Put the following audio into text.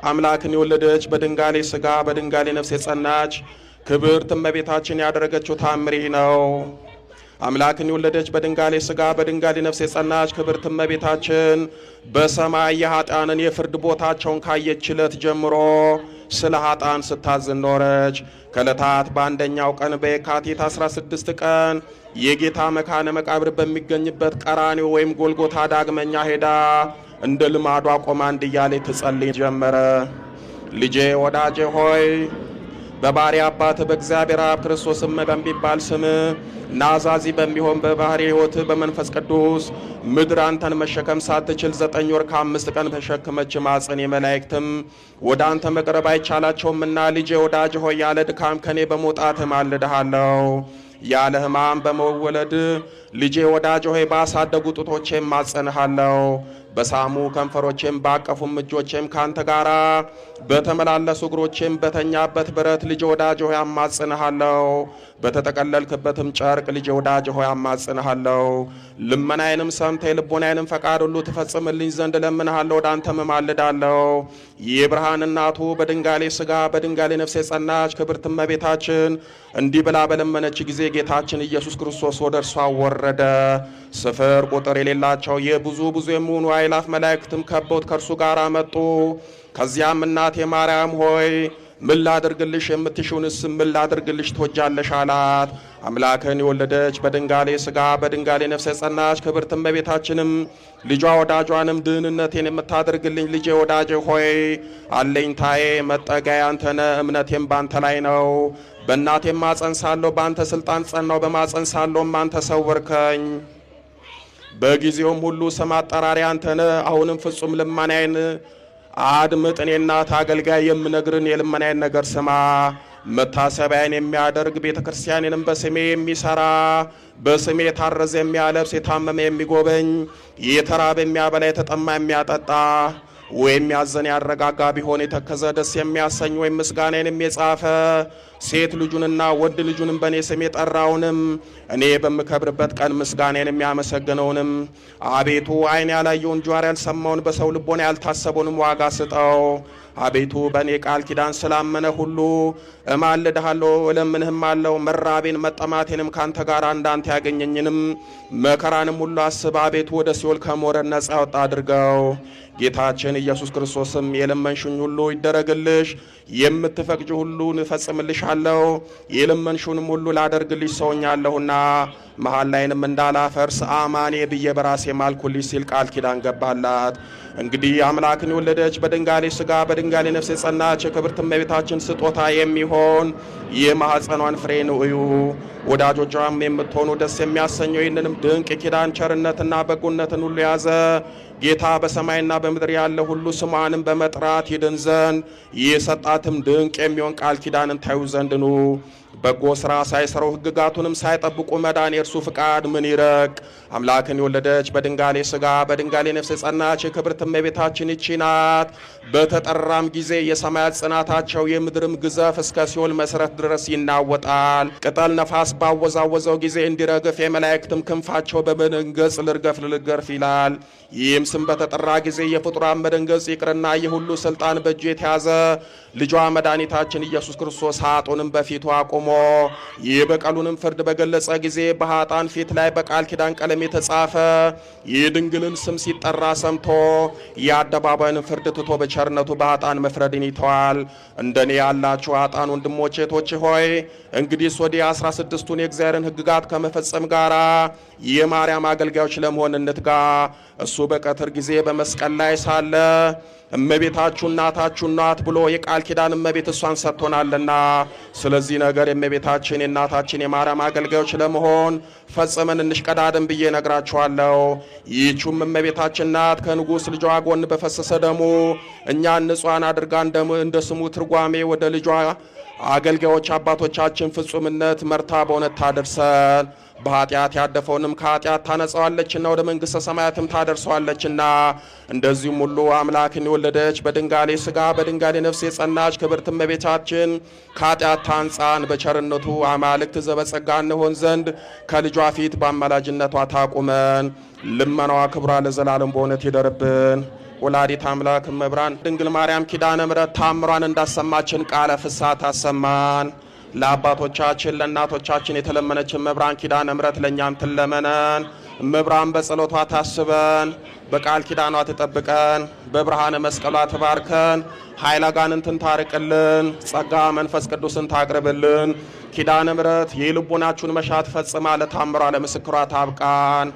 አምላክን የወለደች በድንጋሌ ሥጋ በድንጋሌ ነፍስ የጸናች ክብርት እመቤታችን ያደረገችው ታምሪ ነው። አምላክን የወለደች በድንጋሌ ሥጋ በድንጋሌ ነፍስ የጸናች ክብርት እመቤታችን በሰማይ የኃጥአንን የፍርድ ቦታቸውን ካየች ዕለት ጀምሮ ስለ ኃጥአን ስታዝን ኖረች። ከዕለታት በአንደኛው ቀን በየካቲት 16 ቀን የጌታ መካነ መቃብር በሚገኝበት ቀራንዮ ወይም ጎልጎታ ዳግመኛ ሄዳ እንደ ልማዷ ቆማ እንዲህ እያለች ትጸልይ ጀመረ። ልጄ ወዳጄ ሆይ በባሕርይ አባት በእግዚአብሔር አብ ክርስቶስም በሚባል ስም ናዛዚ በሚሆን በባሕርይ ሕይወት በመንፈስ ቅዱስ ምድር አንተን መሸከም ሳትችል 9 ወር ከ5 ቀን በሸከመች ማፀን የመላእክትም ወደ አንተ መቅረብ አይቻላቸውምና ልጄ ወዳጅ ሆይ ያለ ድካም ከኔ በመውጣት ማልድሃለሁ። ያለ ሕማም በመወለድ ልጄ ወዳጅ ሆይ ባሳደጉ ጡቶቼም ማጸንሃለሁ። በሳሙ ከንፈሮቼም ባቀፉም እጆቼም ካንተ ጋራ በተመላለሱ እግሮቼም በተኛበት ብረት ልጄ ወዳጅ ሆይ አማጽንሃለሁ። በተጠቀለልክበትም ጨርቅ ልጄ ወዳጅ ሆይ አማጽንሃለሁ። ልመናዬንም ሰምተ የልቦናዬንም ፈቃድ ሁሉ ትፈጽምልኝ ዘንድ እለምንሃለሁ፣ ወደ አንተም እማልዳለሁ። የብርሃን እናቱ በድንጋሌ ሥጋ በድንጋሌ ነፍስ የጸናች ክብርት እመቤታችን እንዲህ ብላ በለመነች ጊዜ ጌታችን ኢየሱስ ክርስቶስ ወደ እርሷ ወረደ። ስፍር ቁጥር የሌላቸው የብዙ የሚሆኑ አእላፍ መላእክትም ከበውት ከእርሱ ጋር መጡ። ከዚያም እናቴ ማርያም ሆይ ምን ላድርግልሽ? የምትሹንስ ምን ላድርግልሽ ትወጃለሽ? አላት። አምላክን የወለደች በድንጋሌ ሥጋ በድንጋሌ ነፍስ የጸናች ክብርት እመቤታችንም ልጇ ወዳጇንም ድህንነቴን የምታደርግልኝ ልጄ ወዳጄ ሆይ አለኝታዬ መጠጊያዬ አንተ ነህ። እምነቴም ባንተ ላይ ነው። በእናቴም ማፀን ሳለሁ ባንተ ስልጣን ጸናው፣ በማፀን ሳለሁም አንተ ሰወርከኝ። በጊዜውም ሁሉ ስም አጠራሪ አንተ ነህ። አሁንም ፍጹም ልመናዬን አድምጥ። እኔ እናት አገልጋይ የምነግርን የልመናዬን ነገር ስማ። መታሰቢያን የሚያደርግ ቤተ ክርስቲያኔንም በስሜ የሚሰራ በስሜ የታረዘ የሚያለብስ የታመመ የሚጎበኝ የተራበ የሚያበላ የተጠማ የሚያጠጣ ወይም ያዘን ያረጋጋ ቢሆን የተከዘ ደስ የሚያሰኝ ወይም ምስጋናዬንም የጻፈ ሴት ልጁንና ወንድ ልጁንም በእኔ ስም የጠራውንም እኔ በምከብርበት ቀን ምስጋናዬን የሚያመሰግነውንም አቤቱ ዓይን ያላየውን ጆሮ ያልሰማውን በሰው ልቦና ያልታሰበውንም ዋጋ ስጠው። አቤቱ በእኔ ቃል ኪዳን ስላመነ ሁሉ እማልድሃለሁ እለምንህም አለው። መራቤን መጠማቴንም ካንተ ጋር እንዳንተ ያገኘኝንም መከራንም ሁሉ አስብ። አቤቱ ወደ ሲኦል ከመውረድ ነጻ ያወጣ አድርገው። ጌታችን ኢየሱስ ክርስቶስም የለመንሽኝ ሁሉ ይደረግልሽ፣ የምትፈቅጂ ሁሉ እፈጽምልሻለሁ፣ የለመንሽውንም ሁሉ ላደርግልሽ ሰውኛለሁና መሐላዬንም እንዳላፈርስ አማኔ ብዬ በራሴ ማልኩልሽ ሲል ቃል ኪዳን ገባላት። እንግዲህ አምላክን የወለደች በድንጋሌ ሥጋ በድንጋሌ ነፍስ የጸናች የክብርት እመቤታችን ስጦታ የሚሆን የማኅፀኗን ፍሬ እዩ። ወዳጆቿም የምትሆኑ ደስ የሚያሰኘው ይህንንም ድንቅ የኪዳን ቸርነትና በጎነትን ሁሉ ያዘ ጌታ በሰማይና በምድር ያለ ሁሉ ስሟንም በመጥራት ይድን ዘንድ የሰጣትም ድንቅ የሚሆን ቃል ኪዳንን ታዩ ዘንድ ኑ። በጎ ሥራ ሳይሰሩ ሕግጋቱንም ሳይጠብቁ መዳን የእርሱ ፍቃድ ምን ይረቅ። አምላክን የወለደች በድንጋሌ ሥጋ በድንጋሌ ነፍስ የጸናች የክብርት እመቤታችን ይህች ናት። በተጠራም ጊዜ የሰማያት ጽናታቸው የምድርም ግዘፍ እስከ ሲኦል መሠረት ድረስ ይናወጣል። ቅጠል ነፋስ ባወዛወዘው ጊዜ እንዲረግፍ የመላእክትም ክንፋቸው በመደንገጽ ልርገፍ ይላል። ይህም ስም በተጠራ ጊዜ የፍጡራን መደንገጽ ይቅርና የሁሉ ስልጣን በእጁ የተያዘ ልጇ መድኃኒታችን ኢየሱስ ክርስቶስ ኃጥኡንም በፊቱ አቁሞ የበቀሉንም ፍርድ በገለጸ ጊዜ በኃጥአን ፊት ላይ በቃል ኪዳን ቀለም የተጻፈ የድንግልን ስም ሲጠራ ሰምቶ የአደባባይን ፍርድ ትቶ በቸርነቱ በኃጥአን መፍረድን ይተዋል። እንደኔ ያላችሁ ኃጥአን ወንድሞቼ እህቶቼ ሆይ እንግዲህ ወዲህ 16ቱን የእግዚአብሔርን ሕግጋት ከመፈጸም ጋራ የማርያም አገልጋዮች ለመሆን እንትጋ። እሱ በቀትር ጊዜ በመስቀል ላይ ሳለ እመቤታችሁ እናታችሁ ናት ብሎ የቃል ኪዳን እመቤት እሷን ሰጥቶናልና ስለዚህ ነገር የእመቤታችን የእናታችን የማርያም አገልጋዮች ለመሆን ፈጽመን እንሽቀዳደም ብዬ ነግራችኋለሁ። ይህችም እመቤታችን ናት ከንጉሥ ልጇ ጎን በፈሰሰ ደሙ እኛን ንጹሐን አድርጋ እንደ ስሙ ትርጓሜ ወደ ልጇ አገልጋዮች አባቶቻችን ፍጹምነት መርታ በእውነት ታደርሰን። በኃጢአት ያደፈውንም ከኃጢአት ታነጸዋለችና ወደ መንግሥተ ሰማያትም ታደርሰዋለችና እንደዚሁም ሁሉ አምላክን የወለደች በድንጋሌ ሥጋ በድንጋሌ ነፍስ የጸናች ክብርት እመቤታችን ከኃጢአት ታንጻን በቸርነቱ አማልክት ዘበጸጋ እንሆን ዘንድ ከልጇ ፊት በአማላጅነቷ ታቁመን። ልመናዋ ክብሯ ለዘላለም በእውነት ይደርብን። ወላዲት አምላክ እመብርሃን ድንግል ማርያም ኪዳነ ምሕረት ታምሯን እንዳሰማችን ቃለ ፍስሐ ታሰማን። ለአባቶቻችን ለእናቶቻችን የተለመነችን እመብርሃን ኪዳነ ምሕረት ለእኛም ትለመነን። እመብርሃን በጸሎቷ ታስበን፣ በቃል ኪዳኗ ትጠብቀን፣ በብርሃነ መስቀሏ ትባርከን፣ ኃይለ አጋንንትን ታርቅልን፣ ጸጋ መንፈስ ቅዱስን ታቅርብልን። ኪዳነ ምሕረት የልቦናችሁን መሻት ፈጽማ ለታምሯ ለምስክሯ ታብቃን።